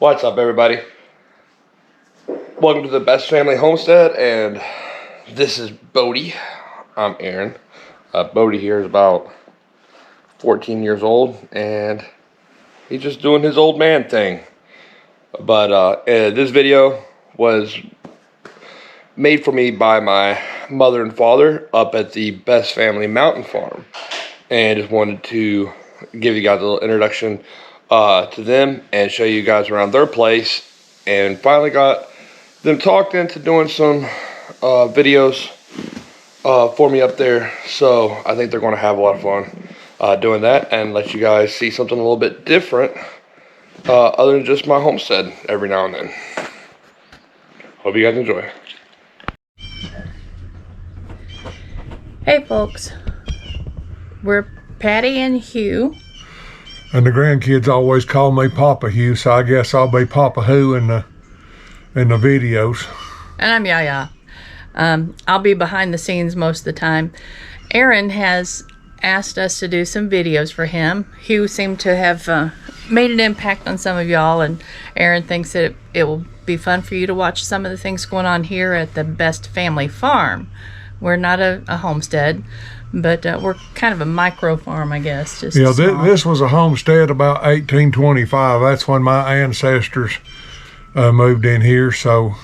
What's up, everybody? Welcome to the Best Family Homestead, and this is Bodie. I'm Aaron. Bodie here is about 14 years old, and he's just doing his old man thing. But this video was made for me by my mother and father up at the Best Family Mountain Farm, and just wanted to give you guys a little introduction to them and show you guys around their place, and finally got them talked into doing some videos for me up there. So I think they're going to have a lot of fun doing that and let you guys see something a little bit different other than just my homestead every now and then. Hope you guys enjoy. Hey folks, we're Patty and Hugh. And the grandkids always call me Papa Hugh, so I guess I'll be Papa Who in the videos. And I'm Yaya. I'll be behind the scenes most of the time. Aaron has asked us to do some videos for him. Hugh seemed to have made an impact on some of y'all, and Aaron thinks that it will be fun for you to watch some of the things going on here at the Best Family Farm. We're not a homestead, but we're kind of a micro farm, I guess. Just this was a homestead about 1825. That's when my ancestors moved in here. So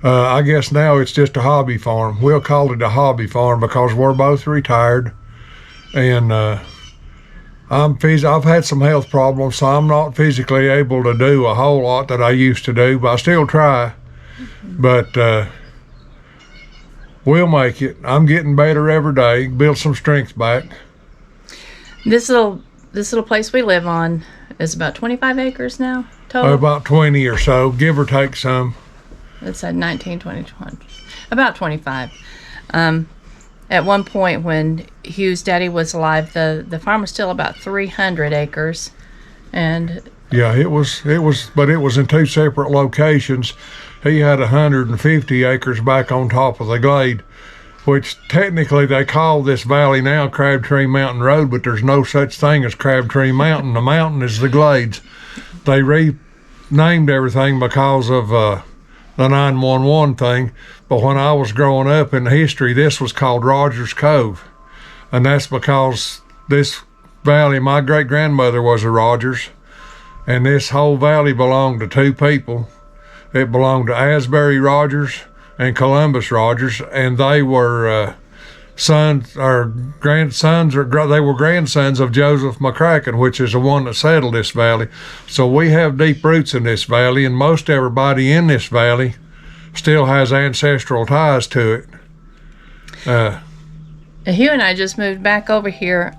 I guess now it's just a hobby farm. We'll call it a hobby farm because we're both retired, and I've had some health problems, so I'm not physically able to do a whole lot that I used to do, but I still try. But we'll make it. I'm getting better every day. Build some strength back. This little place we live on is about 25 acres now total. About 20 or so, give or take some. It's at 19, 20, 20, about 25. At one point when Hugh's daddy was alive, the farm was still about 300 acres, and yeah, it was, but it was in two separate locations. He had 150 acres back on top of the glade, which technically they call this valley now Crabtree Mountain Road, but there's no such thing as Crabtree Mountain. The mountain is the glades. They renamed everything because of the 911 thing, but when I was growing up in history, this was called Rogers Cove, and that's because this valley, my great-grandmother was a Rogers, and this whole valley belonged to two people. It belonged to Asbury Rogers and Columbus Rogers, and they were grandsons of Joseph McCracken, which is the one that settled this valley. So we have deep roots in this valley, and most everybody in this valley still has ancestral ties to it. Hugh and I just moved back over here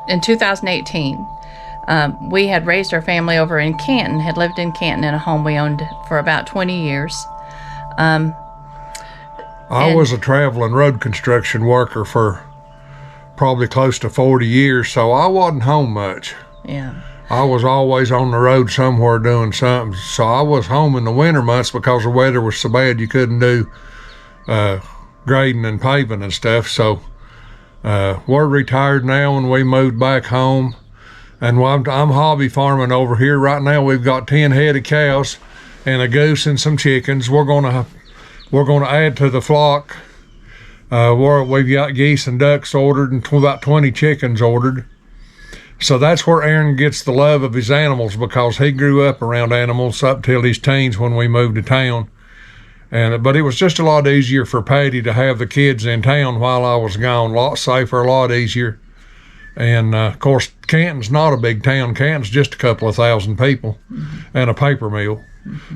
in 2018. We had raised our family over in Canton, had lived in Canton in a home we owned for about 20 years. I was a traveling road construction worker for probably close to 40 years, so I wasn't home much. Yeah. I was always on the road somewhere doing something, so I was home in the winter months because the weather was so bad you couldn't do grading and paving and stuff. So we're retired now, and we moved back home. And I'm hobby farming over here. Right now we've got 10 head of cows and a goose and some chickens. We're gonna add to the flock. We've got geese and ducks ordered and about 20 chickens ordered. So that's where Aaron gets the love of his animals, because he grew up around animals up till his teens when we moved to town. But it was just a lot easier for Patty to have the kids in town while I was gone. A lot safer, a lot easier. And of course, Canton's not a big town. Canton's just a couple of thousand people, and a paper mill,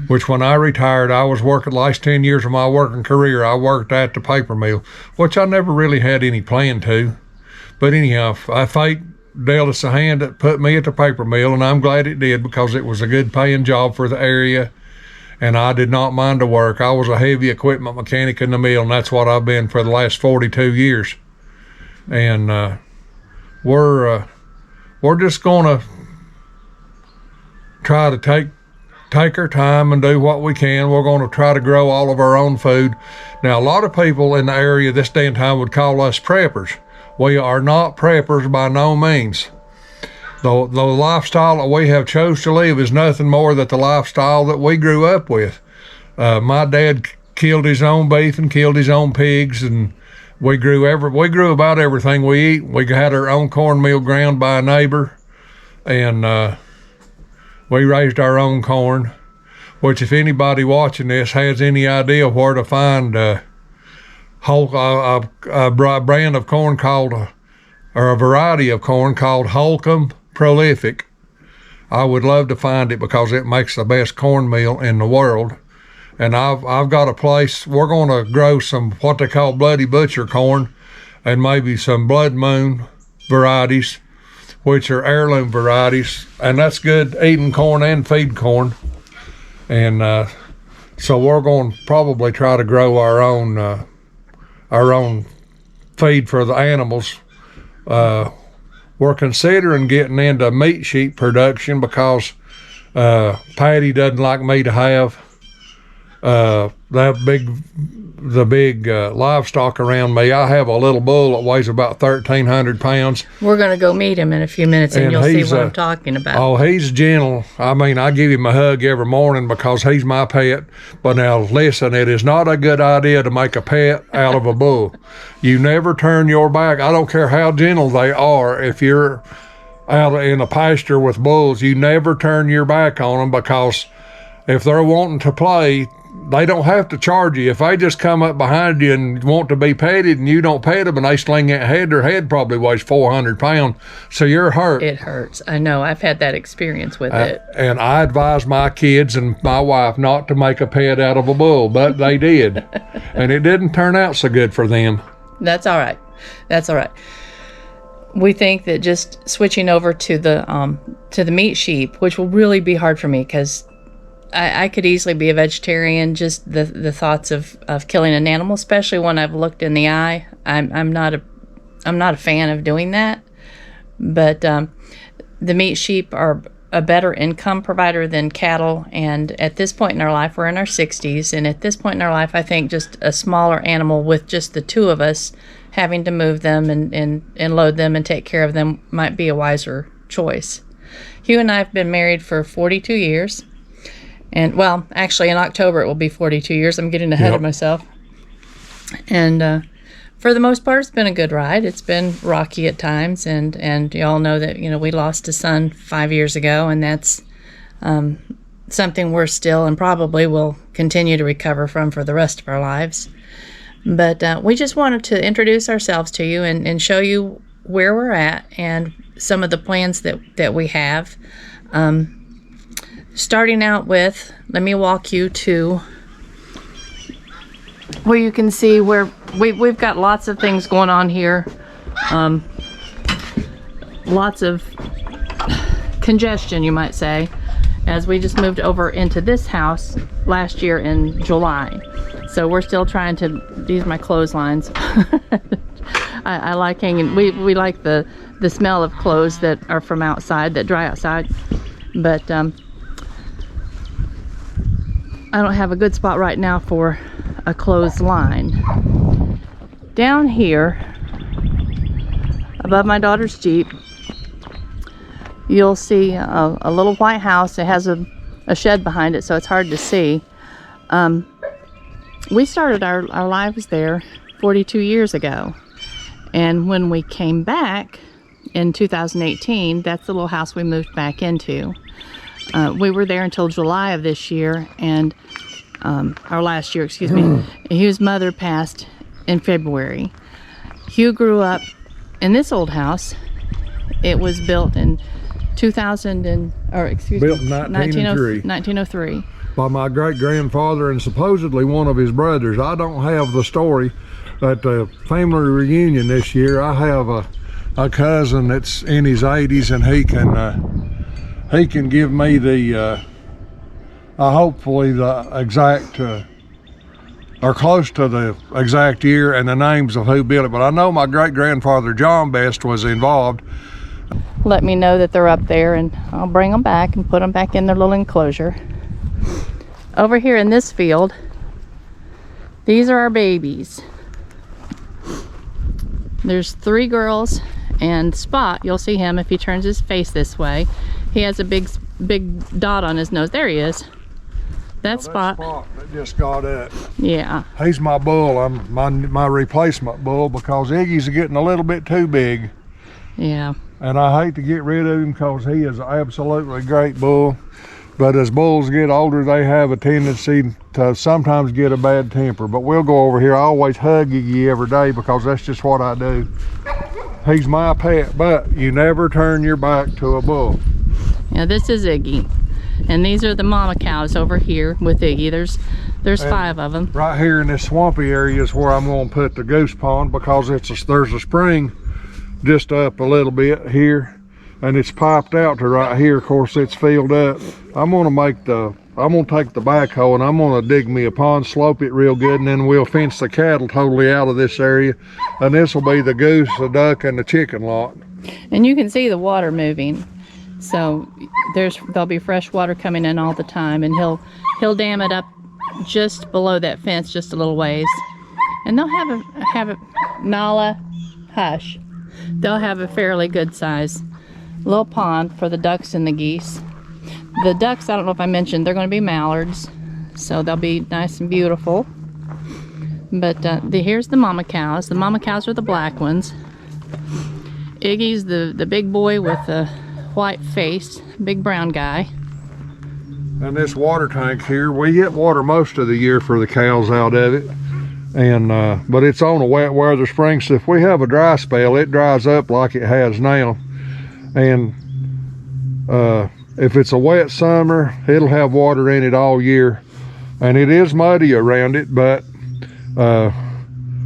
which when I retired, I was working the last 10 years of my working career, I worked at the paper mill, which I never really had any plan to. But anyhow, fate dealt us a hand that put me at the paper mill, and I'm glad it did, because it was a good paying job for the area, and I did not mind the work. I was a heavy equipment mechanic in the mill, and that's what I've been for the last 42 years. And we're just gonna try to take our time and do what we can. We're gonna try to grow all of our own food. Now, a lot of people in the area this day and time would call us preppers. We are not preppers by no means. the lifestyle that we have chose to live is nothing more than the lifestyle that we grew up with. My dad killed his own beef and killed his own pigs, and we grew about everything we eat. We had our own cornmeal ground by a neighbor, and we raised our own corn. Which, if anybody watching this has any idea where to find a brand of corn called, or a variety of corn called Holcomb Prolific, I would love to find it because it makes the best cornmeal in the world. And I've got a place, we're going to grow some what they call Bloody Butcher corn and maybe some Blood Moon varieties, which are heirloom varieties. And that's good eating corn and feed corn. And so we're going to probably try to grow our own feed for the animals. We're considering getting into meat sheep production because Patty doesn't like me to have the big livestock around me. I have a little bull that weighs about 1,300 pounds. We're going to go meet him in a few minutes, and you'll see what I'm talking about. Oh, he's gentle. I mean, I give him a hug every morning because he's my pet. But now, listen, it is not a good idea to make a pet out of a bull. You never turn your back. I don't care how gentle they are. If you're out in a pasture with bulls, you never turn your back on them, because if they're wanting to play, they don't have to charge you. If they just come up behind you and want to be petted and you don't pet them and they sling that head, their head probably weighs 400 pounds. So you're hurt. It hurts. I know. I've had that experience with it. And I advise my kids and my wife not to make a pet out of a bull, but they did. And it didn't turn out so good for them. That's all right. That's all right. We think that just switching over to the meat sheep, which will really be hard for me because I could easily be a vegetarian. Just the thoughts of killing an animal, especially when I've looked in the eye, I'm not a fan of doing that. But the meat sheep are a better income provider than cattle. And at this point in our life, we're in our 60s, and at this point in our life, I think just a smaller animal with just the two of us having to move them and load them and take care of them might be a wiser choice. Hugh and I have been married for 42 years. And, well, actually, in October, it will be 42 years. I'm getting ahead of myself. And for the most part, it's been a good ride. It's been rocky at times. And you all know that, we lost a son 5 years ago. And that's something we're still and probably will continue to recover from for the rest of our lives. But we just wanted to introduce ourselves to you and show you where we're at and some of the plans that we have. Starting out with, let me walk you to where you can see where we've got lots of things going on here. Lots of congestion, you might say, as we just moved over into this house last year in July. So we're still trying to, these are my clotheslines. I like hanging, we like the smell of clothes that are from outside, that dry outside. But I don't have a good spot right now for a clothesline. Down here, above my daughter's Jeep, you'll see a little white house. It has a shed behind it, so it's hard to see. We started our lives there 42 years ago. And when we came back in 2018, that's the little house we moved back into. We were there until July of this year, and or last year, excuse me. Hugh's mother passed in February. Hugh grew up in this old house. It was built in 1903. By my great-grandfather and supposedly one of his brothers. I don't have the story. At the family reunion this year, I have a cousin that's in his 80s, and he can give me the hopefully the exact or close to the exact year and the names of who built it. But I know my great-grandfather John Best was involved. Let me know that they're up there, and I'll bring them back and put them back in their little enclosure. Over here in this field, these are our babies. There's 3 girls And Spot, you'll see him if he turns his face this way. He has a big dot on his nose. There he is. That's Spot. That just got up. Yeah. He's my bull. I'm my replacement bull because Iggy's getting a little bit too big. Yeah. And I hate to get rid of him because he is an absolutely great bull. But as bulls get older, they have a tendency to sometimes get a bad temper. But we'll go over here. I always hug Iggy every day because that's just what I do. He's my pet, but you never turn your back to a bull. Yeah, this is Iggy. And these are the mama cows over here with Iggy. There's 5 of them. Right here in this swampy area is where I'm going to put the goose pond because there's a spring just up a little bit here, and it's piped out to right here. Of course, it's filled up. I'm going to take the backhoe and I'm going to dig me a pond, slope it real good, and then we'll fence the cattle totally out of this area. And this will be the goose, the duck, and the chicken lot. And you can see the water moving. So there'll be fresh water coming in all the time, and he'll dam it up just below that fence, just a little ways. And they'll have a Nala, hush. They'll have a fairly good size little pond for the ducks and the geese. The ducks, I don't know if I mentioned, they're going to be mallards, so they'll be nice and beautiful. But here's the mama cows. The mama cows are the black ones. Iggy's the big boy with the white face, big brown guy. And this water tank here, we get water most of the year for the cows out of it. And but it's on a wet weather spring, so if we have a dry spell, it dries up like it has now. And if it's a wet summer, it'll have water in it all year. And it is muddy around it, but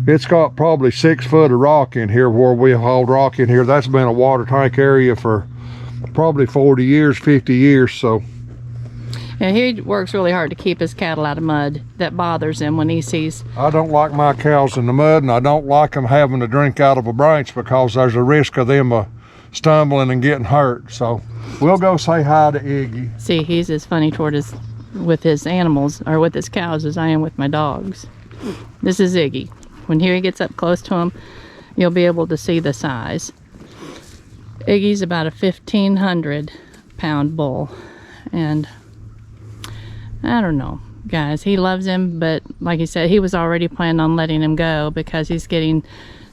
it's got probably 6 foot of rock in here where we hauled rock in here. That's been a water tank area for probably 40 years, 50 years. So. And he works really hard to keep his cattle out of mud. That bothers him when he sees. I don't like my cows in the mud, and I don't like them having to drink out of a branch because there's a risk of them stumbling and getting hurt. So we'll go say hi to Iggy. See, he's as funny with his animals, or with his cows, as I am with my dogs. This is Iggy. When he gets up close to him, you'll be able to see the size. Iggy's about a 1,500 pound bull, and I don't know, guys, he loves him, but like he said, he was already planning on letting him go because he's getting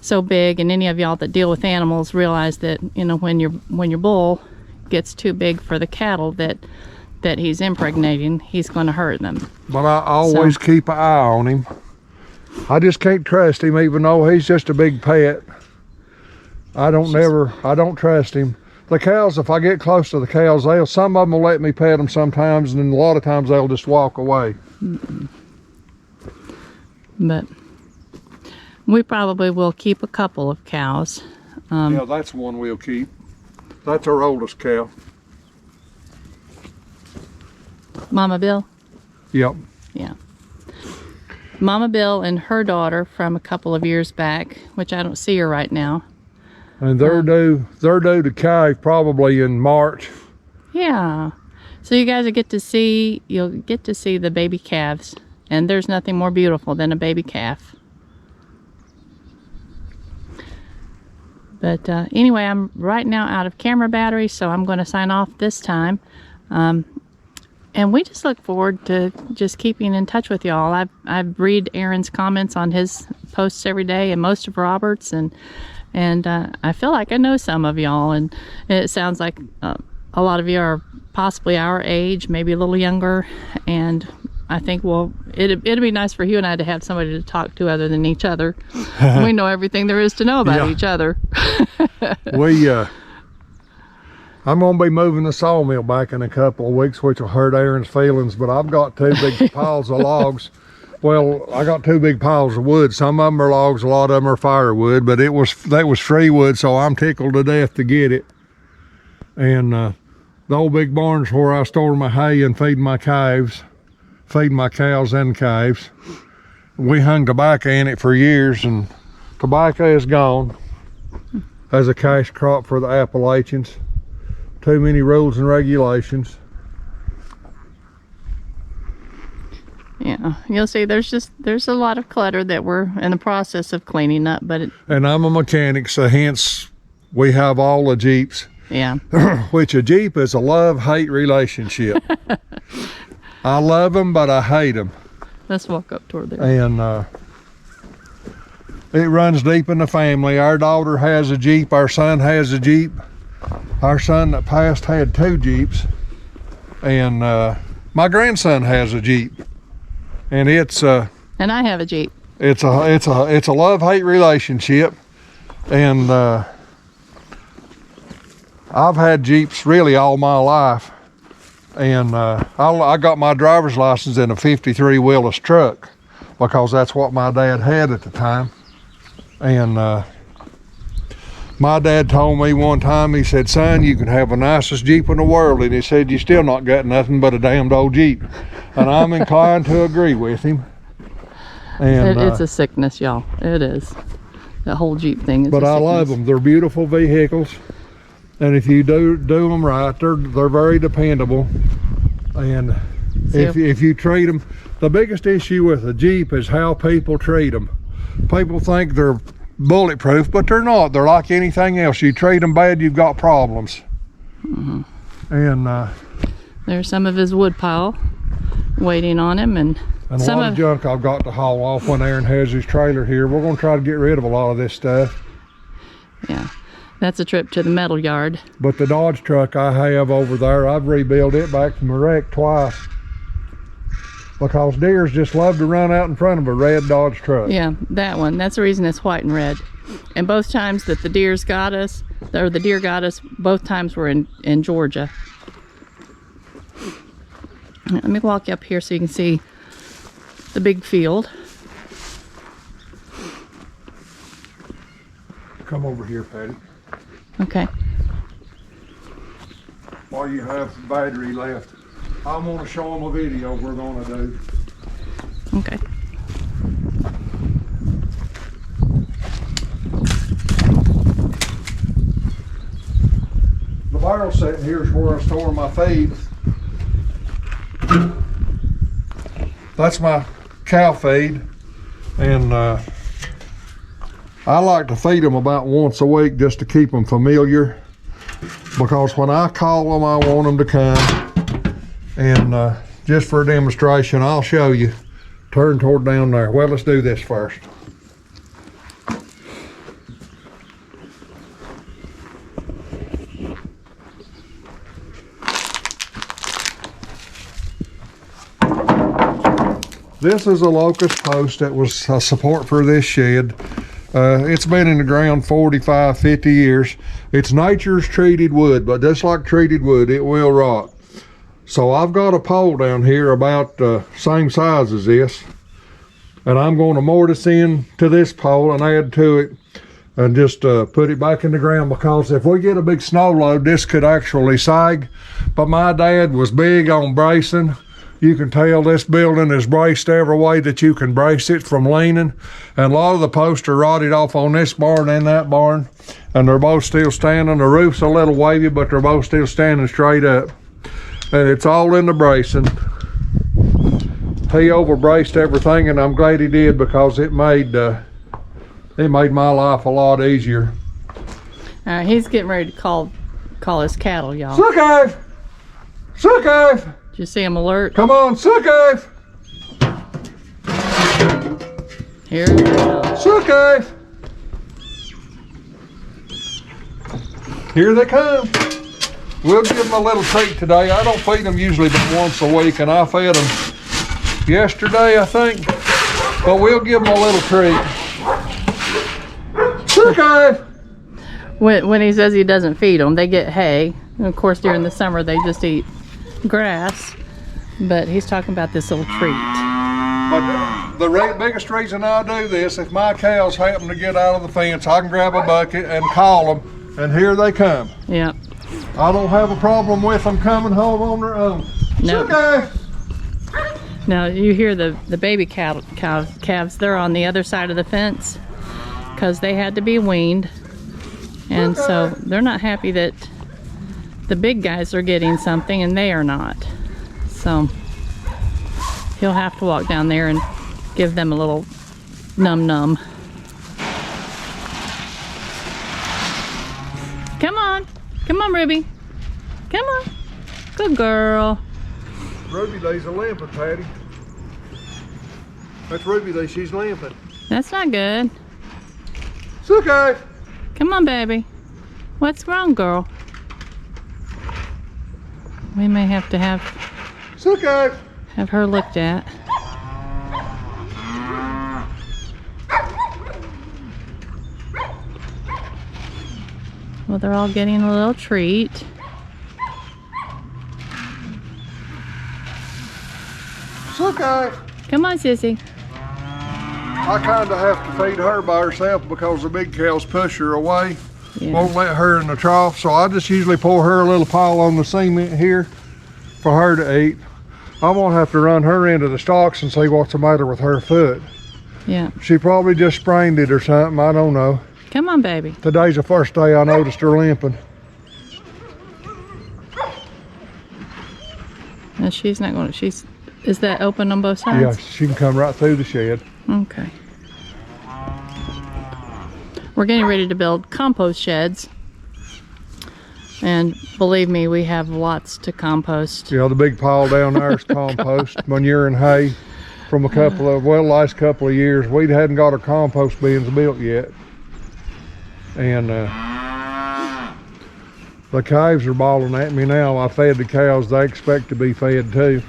so big. And any of y'all that deal with animals realize that, you know, when your bull gets too big for the cattle that he's impregnating, he's going to hurt them. But I always keep an eye on him. I just can't trust him, even though he's just a big pet. I don't trust him. The cows, if I get close to the cows, some of them will let me pet them sometimes, and then a lot of times they'll just walk away. But we probably will keep a couple of cows. Yeah, that's one we'll keep. That's our oldest cow. Mama Bill? Yep. Yeah. Mama Bill and her daughter from a couple of years back, which I don't see her right now. And they're due to calve probably in March. Yeah. So you guys you'll get to see the baby calves, and there's nothing more beautiful than a baby calf. But anyway, I'm right now out of camera battery, so I'm going to sign off this time. And we just look forward to just keeping in touch with y'all. I read Aaron's comments on his posts every day, and most of Robert's, and I feel like I know some of y'all, and it sounds like a lot of you are possibly our age, maybe a little younger, and I think, well, it'd be nice for you and I to have somebody to talk to other than each other. We know everything there is to know about each other. I'm going to be moving the sawmill back in a couple of weeks, which will hurt Aaron's feelings, but I've got 2 big piles of logs. Well, I got 2 big piles of wood. Some of them are logs, a lot of them are firewood, but that was free wood, so I'm tickled to death to get it. And the old big barn's where I store my hay and feed my cows and calves. We hung tobacco in it for years, and tobacco is gone as a cash crop for the Appalachians. Too many rules and regulations. Yeah, you'll see there's a lot of clutter that we're in the process of cleaning up, but and I'm a mechanic, so hence we have all the Jeeps. Yeah. Which a Jeep is a love-hate relationship. I love them, but I hate them. Let's walk up toward there. And it runs deep in the family. Our daughter has a Jeep. Our son has a Jeep. Our son that passed had 2 Jeeps. And my grandson has a Jeep. And it's And I have a Jeep. it's a love-hate relationship. And I've had Jeeps really all my life. And I got my driver's license in a 53 Willis truck because that's what my dad had at the time. And my dad told me one time, he said, son, you can have the nicest Jeep in the world. And he said, you still not got nothing but a damned old Jeep. And I'm inclined to agree with him. And It's a sickness, y'all. It is. The whole Jeep thing is but a I love sickness. them. They're beautiful vehicles. And if you do them right, they're very dependable. And if you treat them, the biggest issue with a Jeep is how people treat them. People think they're bulletproof, but they're not. They're like anything else. You treat them bad, you've got problems. Mm-hmm. And there's some of his wood pile waiting on him, and a some lot of junk I've got to haul off when Aaron has his trailer here. We're going to try to get rid of a lot of this stuff. Yeah, that's a trip to the metal yard. But the Dodge truck I have over there, I've rebuilt it back from a wreck twice. Because deers just love to run out in front of a red Dodge truck. Yeah, that one. That's the reason it's white and red. And both times that the deer got us, both times were in Georgia. Let me walk you up here so you can see the big field. Come over here, Patty. Okay. While you have battery left, I'm going to show them a video we're going to do. Okay. The barrel sitting here is where I store my feed. That's my cow feed, and I like to feed them about once a week just to keep them familiar, because when I call them I want them to come. And just for a demonstration, I'll show you. Turn toward down there. Well, let's do this first. This is a locust post that was a support for this shed. It's been in the ground 45, 50 years. It's nature's treated wood, but just like treated wood, it will rot. So I've got a pole down here about the same size as this, and I'm going to mortise in to this pole and add to it and just put it back in the ground, because if we get a big snow load, this could actually sag. But my dad was big on bracing. You can tell this building is braced every way that you can brace it from leaning, and a lot of the posts are rotted off on this barn and that barn, and they're both still standing. The roof's a little wavy, but they're both still standing straight up. And it's all in the bracing. He overbraced everything, and I'm glad he did, because it made my life a lot easier. All right, he's getting ready to call his cattle, y'all. Suckave! Suckave! Did you see him alert? Come on, Suckave! Here it goes. Suckave! Here they come. We'll give them a little treat today. I don't feed them usually but once a week, and I fed them yesterday, I think. But we'll give them a little treat. Suckave! When he says he doesn't feed them, they get hay. And of course, during the summer, they just eat grass. But he's talking about this little treat. But the biggest reason I do this, if my cows happen to get out of the fence, I can grab a bucket and call them, and here they come. Yep. I don't have a problem with them coming home on their own. No. Okay. Now you hear the baby calves. They're on the other side of the fence because they had to be weaned, and so they're not happy that the big guys are getting something and they are not. So he'll have to walk down there and give them a little num. Ruby. Come on. Good girl. Ruby Day's a limping, Patty. That's Ruby Day, she's limping. That's not good. It's okay. Come on, baby. What's wrong, girl? We may have to have It's okay. her looked at. Well, they're all getting a little treat. It's okay. Come on, sissy. I kind of have to feed her by herself because the big cows push her away. Yeah. Won't let her in the trough, so I just usually pour her a little pile on the cement here for her to eat. I'm gonna have to run her into the stalks and see what's the matter with her foot. Yeah. She probably just sprained it or something, I don't know. Come on, baby. Today's the first day I noticed her limping. And she's not going to, is that open on both Yeah, sides? she can come right through the shed. Okay. We're getting ready to build compost sheds. And believe me, we have lots to compost. You know, the big pile down there is compost, manure and hay from a couple of, well, last couple of years. We hadn't got our compost bins built yet. And the calves are bawling at me now. I fed the cows, they expect to be fed too.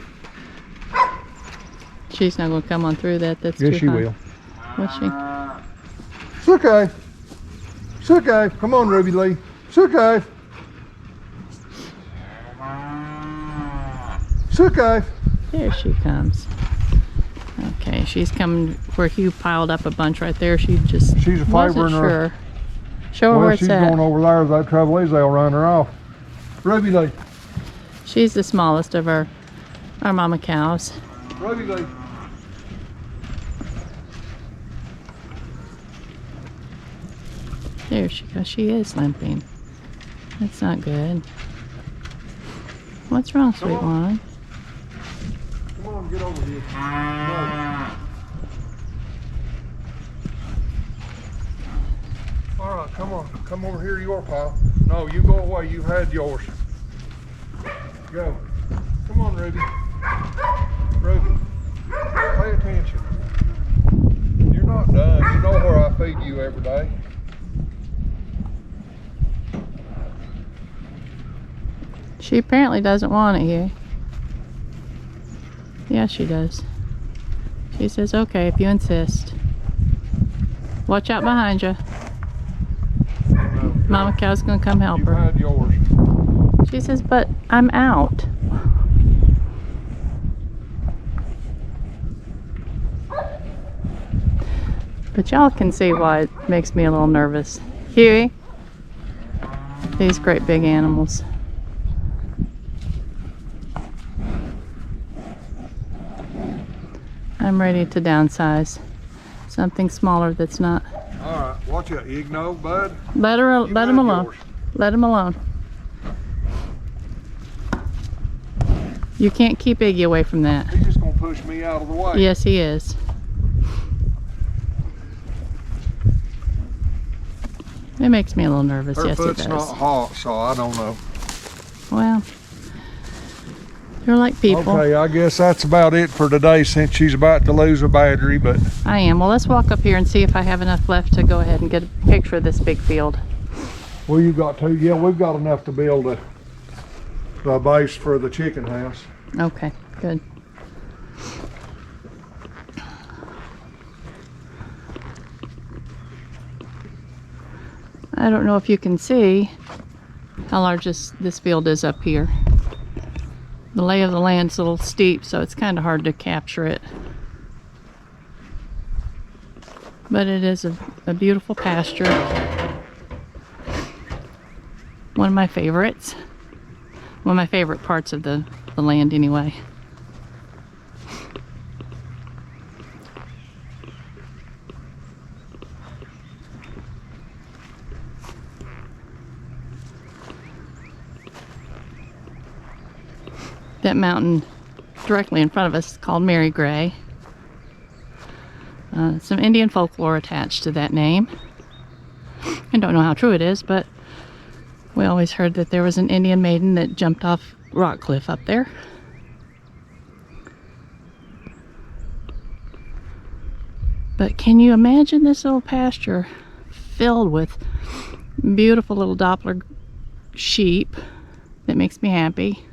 She's not going to come on through that. That's Yes, too she high. will. Will she? It's okay. It's okay. Come on, Ruby Lee. It's okay. It's okay. There she comes. Okay, she's coming where Hugh piled up a bunch right there. She just She's a wasn't favoring her. sure. Show her Well, where it's she's at. going over there. The trouble is they'll run her off. Ruby Lee. She's the smallest of our mama cows. Ruby Lee. There she goes. She is limping. That's not good. What's wrong, sweet one? Come on, get over here. No. All right, come on. Come over here to your pile. No, you go away. You had yours. Go. Come on, Ruby. Ruby, pay attention. You're not done. You know where I feed you every day. She apparently doesn't want it here. Yeah, she does. She says, okay, if you insist. Watch out behind you. No. Mama cow's gonna come help You her. had yours. She says, but I'm out. But y'all can see why it makes me a little nervous. Huey, these great big animals. I'm ready to downsize. Something smaller that's not. All right, watch out, Igno, bud. Let You him had alone. yours. Let him alone. You can't keep Iggy away from that. He's just gonna push me out of the way. Yes, he is. It makes me a little nervous. Her Yes, it foot's does. not hot, so I don't know. Well, you're like people. Okay, I guess that's about it for today since she's about to lose a battery, but I am. Well, let's walk up here and see if I have enough left to go ahead and get a picture of this big field. well, you got to. Yeah, we've got enough to build a base for the chicken house. Okay, good. I don't know if you can see how large this field is up here. The lay of the land's a little steep, so it's kind of hard to capture it. But it is a beautiful pasture. One of my favorites. One of my favorite parts of the land anyway. That mountain directly in front of us is called Mary Gray. Some Indian folklore attached to that name. I don't know how true it is, but We always heard that there was an Indian maiden that jumped off rock cliff up there. But can you imagine this little pasture filled with beautiful little Doppler sheep? That makes me happy.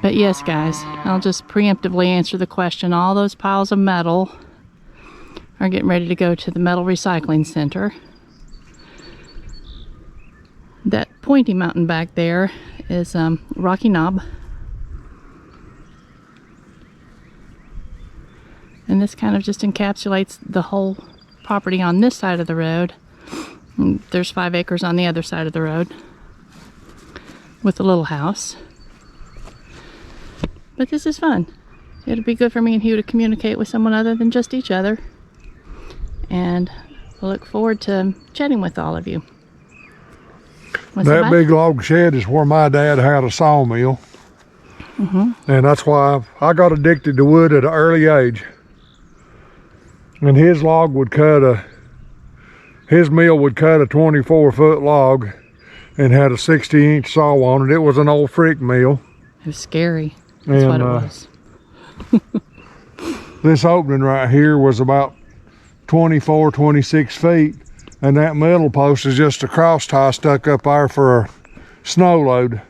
But yes, guys, I'll just preemptively answer the question. All those piles of metal are getting ready to go to the metal recycling center. That pointy mountain back there is Rocky Knob. And this kind of just encapsulates the whole property on this side of the road. And there's 5 acres on the other side of the road with a little house. But this is fun. It'll be good for me and Hugh to communicate with someone other than just each other. And I look forward to chatting with all of you. That big log shed is where my dad had a sawmill. And that's why I got addicted to wood at an early age. And his mill would cut a 24-foot log and had a 60-inch saw on it. It was an old frick mill. It was scary. That's what it was. This opening right here was about 24, 26 feet. And that middle post is just a cross tie stuck up there for a snow load.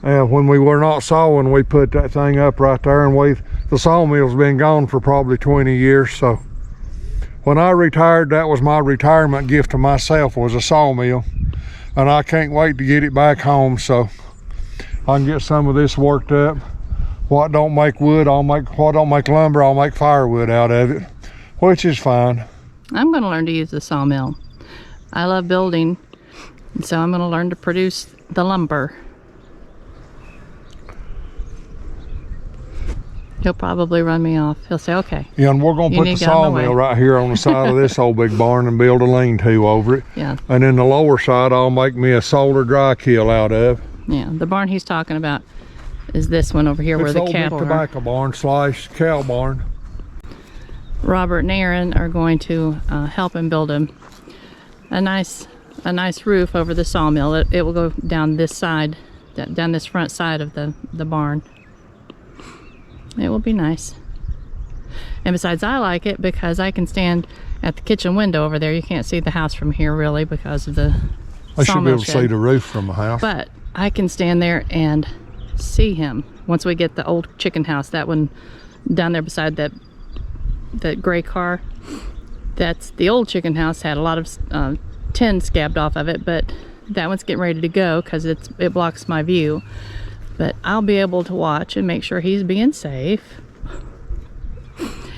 And when we were not sawing, we put that thing up right there, and the sawmill's been gone for probably 20 years. So when I retired, that was my retirement gift to myself, was a sawmill. And I can't wait to get it back home so I can get some of this worked up. What don't make wood, what don't make lumber, I'll make firewood out of it, which is fine. I'm going to learn to use the sawmill. I love building, so I'm going to learn to produce the lumber. He'll probably run me off. He'll say, okay. Yeah, and we're going to put the sawmill right here on the side of this old big barn and build a lean-to over it. Yeah. And then the lower side, I'll make me a solar dry kill out of. Yeah, the barn he's talking about is this one over here, where the cattle are. Tobacco barn / cow barn. Robert and Aaron are going to help him build a nice roof over the sawmill. It will go down this side, down this front side of the barn. It will be nice. And besides, I like it because I can stand at the kitchen window over there. You can't see the house from here really because of the I should be able to shed. see the roof from the house. But I can stand there and see him once we get the old chicken house, that one down there beside that gray car. That's the old chicken house. Had a lot of tin scabbed off of it, but that one's getting ready to go because it blocks my view. But I'll be able to watch and make sure he's being safe.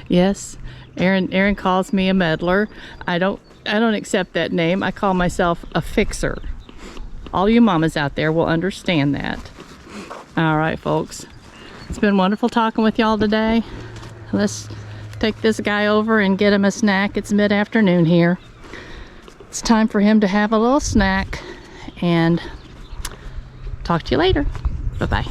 Yes, Aaron calls me a meddler. I don't accept that name. I call myself a fixer. All you mamas out there will understand that. All right, folks. It's been wonderful talking with y'all today. Let's take this guy over and get him a snack. It's mid-afternoon here. It's time for him to have a little snack, and talk to you later. Bye-bye.